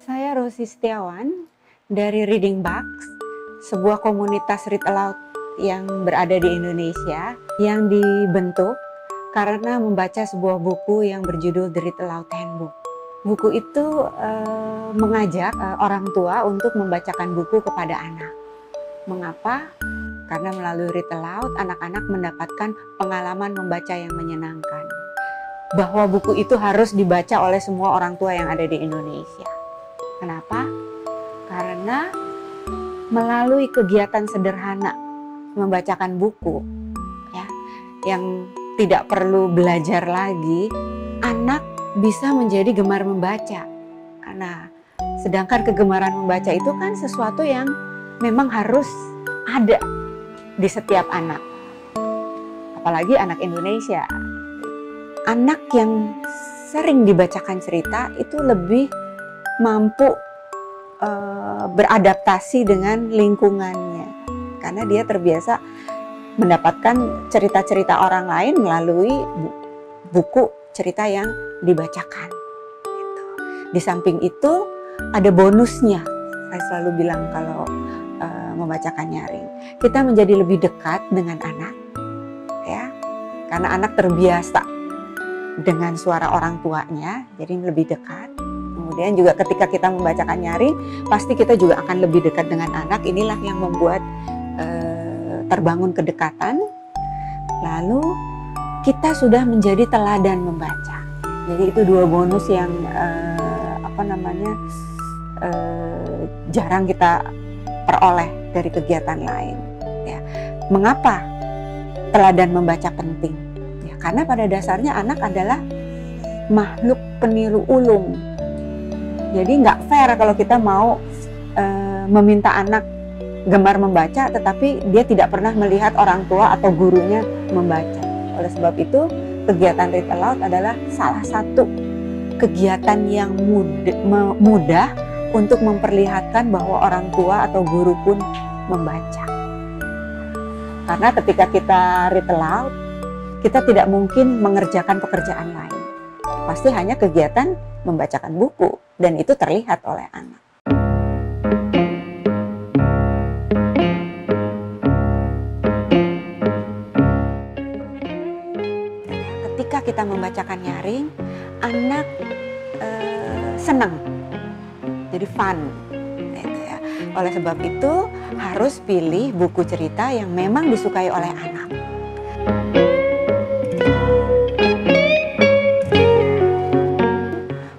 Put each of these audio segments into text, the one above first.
Saya Rosi Setiawan dari Reading Box, sebuah komunitas read aloud yang berada di Indonesia yang dibentuk karena membaca sebuah buku yang berjudul The Read Aloud Handbook. Buku itu mengajak orang tua untuk membacakan buku kepada anak. Mengapa? Karena melalui read aloud, anak-anak mendapatkan pengalaman membaca yang menyenangkan. Bahwa buku itu harus dibaca oleh semua orang tua yang ada di Indonesia. Kenapa? Karena melalui kegiatan sederhana membacakan buku, ya, yang tidak perlu belajar lagi, anak bisa menjadi gemar membaca. Nah, sedangkan kegemaran membaca itu kan sesuatu yang memang harus ada di setiap anak, apalagi anak Indonesia. Anak yang sering dibacakan cerita itu lebih mampu beradaptasi dengan lingkungannya, karena dia terbiasa mendapatkan cerita-cerita orang lain melalui buku cerita yang dibacakan. Di samping itu ada bonusnya. Saya selalu bilang kalau membacakan nyaring, kita menjadi lebih dekat dengan anak, ya, karena anak terbiasa dengan suara orang tuanya, jadi lebih dekat. Kemudian juga ketika kita membacakan nyaring, pasti kita juga akan lebih dekat dengan anak. Inilah yang membuat terbangun kedekatan. Lalu kita sudah menjadi teladan membaca. Jadi itu dua bonus yang jarang kita peroleh dari kegiatan lain. Ya. Mengapa teladan membaca penting? Ya, karena pada dasarnya anak adalah makhluk peniru ulung. Jadi nggak fair kalau kita mau meminta anak gemar membaca, tetapi dia tidak pernah melihat orang tua atau gurunya membaca. Oleh sebab itu, kegiatan read aloud adalah salah satu kegiatan yang mudah untuk memperlihatkan bahwa orang tua atau guru pun membaca. Karena ketika kita read aloud, kita tidak mungkin mengerjakan pekerjaan lain. Pasti hanya kegiatan membacakan buku, dan itu terlihat oleh anak. Ketika kita membacakan nyaring, anak senang, jadi fun. Gitu ya. Oleh sebab itu harus pilih buku cerita yang memang disukai oleh anak.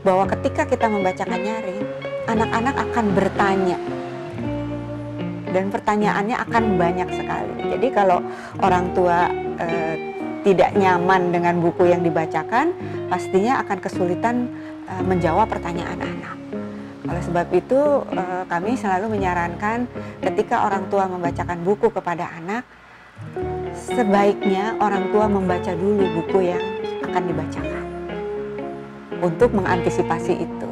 Bahwa ketika kita membacakan nyaring, anak-anak akan bertanya, dan pertanyaannya akan banyak sekali. Jadi kalau orang tua tidak nyaman dengan buku yang dibacakan, pastinya akan kesulitan menjawab pertanyaan anak. Oleh sebab itu kami selalu menyarankan ketika orang tua membacakan buku kepada anak, sebaiknya orang tua membaca dulu buku yang akan dibacakan untuk mengantisipasi itu.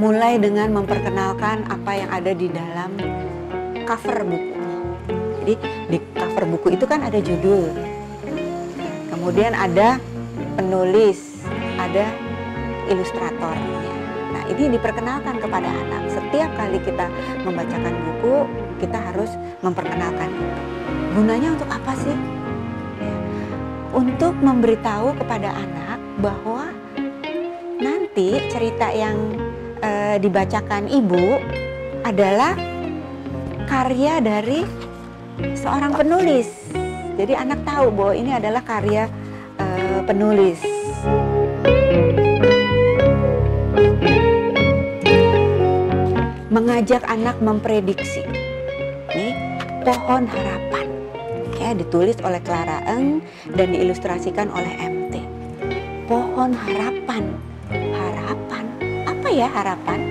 Mulai dengan memperkenalkan apa yang ada di dalam cover buku. Jadi di cover buku itu kan ada judul, kemudian ada penulis, ada ilustratornya. Nah, ini diperkenalkan kepada anak. Setiap kali kita membacakan buku, kita harus memperkenalkan itu. Gunanya untuk apa sih? Ya, untuk memberitahu kepada anak bahwa nanti cerita yang dibacakan ibu adalah karya dari seorang penulis. Jadi anak tahu bahwa ini adalah karya penulis. Mengajak anak memprediksi. Nih, pohon harapan. Ya, ditulis oleh Clara Eng dan diilustrasikan oleh MT. Pohon harapan. Harapan. Apa ya harapan?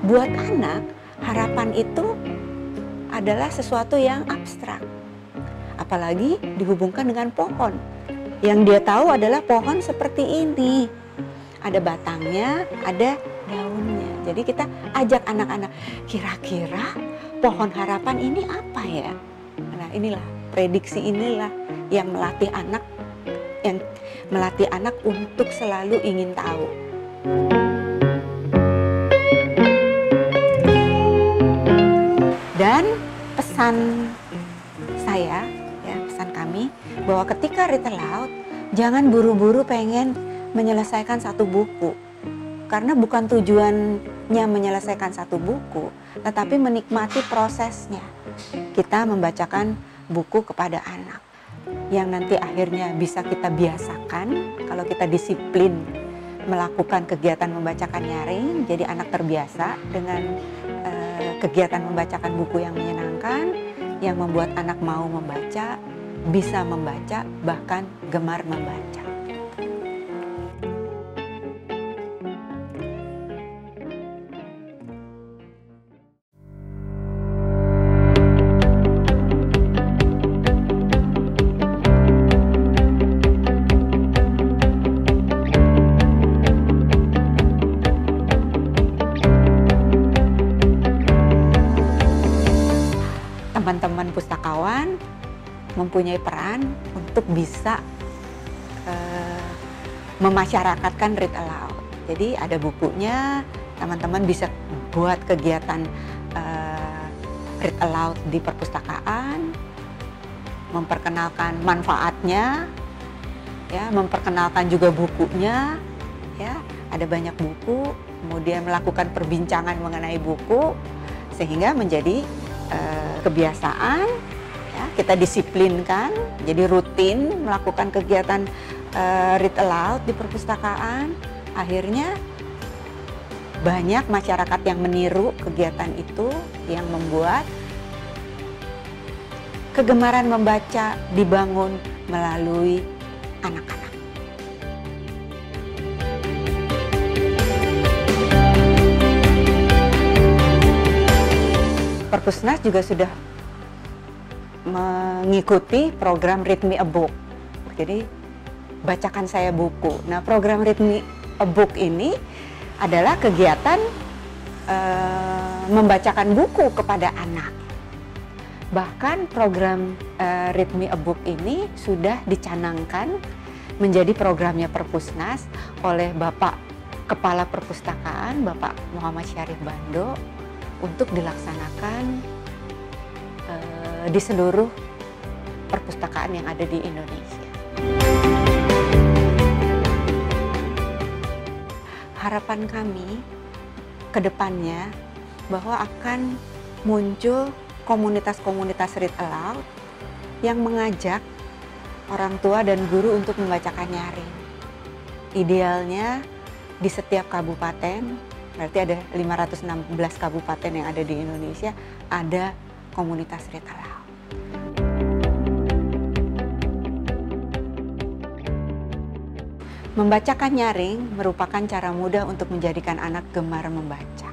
Buat anak, harapan itu adalah sesuatu yang abstrak. Apalagi dihubungkan dengan pohon. Yang dia tahu adalah pohon seperti ini. Ada batangnya, ada daunnya. Jadi kita ajak anak-anak, kira-kira pohon harapan ini apa ya? Nah, inilah prediksi, inilah yang melatih anak yang melatih anak untuk selalu ingin tahu. Dan pesan saya, ya, pesan kami, bahwa ketika read aloud, jangan buru-buru pengen menyelesaikan satu buku. Karena bukan tujuannya menyelesaikan satu buku, tetapi menikmati prosesnya. Kita membacakan buku kepada anak, yang nanti akhirnya bisa kita biasakan kalau kita disiplin melakukan kegiatan membacakan nyaring. Jadi anak terbiasa dengan kegiatan membacakan buku yang menyenangkan, yang membuat anak mau membaca, bisa membaca, bahkan gemar membaca. Teman-teman pustakawan mempunyai peran untuk bisa memasyarakatkan read aloud. Jadi ada bukunya, teman-teman bisa buat kegiatan read aloud di perpustakaan, memperkenalkan manfaatnya, ya, memperkenalkan juga bukunya, ya, ada banyak buku, kemudian melakukan perbincangan mengenai buku sehingga menjadi kebiasaan, ya, kita disiplinkan, jadi rutin melakukan kegiatan read aloud di perpustakaan. Akhirnya banyak masyarakat yang meniru kegiatan itu, yang membuat kegemaran membaca dibangun melalui anak-anak. Perpusnas juga sudah mengikuti program Read Me a Book. Jadi bacakan saya buku. Nah, program Read Me a Book ini adalah kegiatan membacakan buku kepada anak. Bahkan program Read Me a Book ini sudah dicanangkan menjadi programnya Perpusnas oleh Bapak Kepala Perpustakaan, Bapak Muhammad Syarif Bando, untuk dilaksanakan di seluruh perpustakaan yang ada di Indonesia. Harapan kami ke depannya bahwa akan muncul komunitas-komunitas read aloud yang mengajak orang tua dan guru untuk membacakan nyaring. Idealnya di setiap kabupaten, berarti ada 516 kabupaten yang ada di Indonesia, ada komunitas read aloud. Membacakan nyaring merupakan cara mudah untuk menjadikan anak gemar membaca.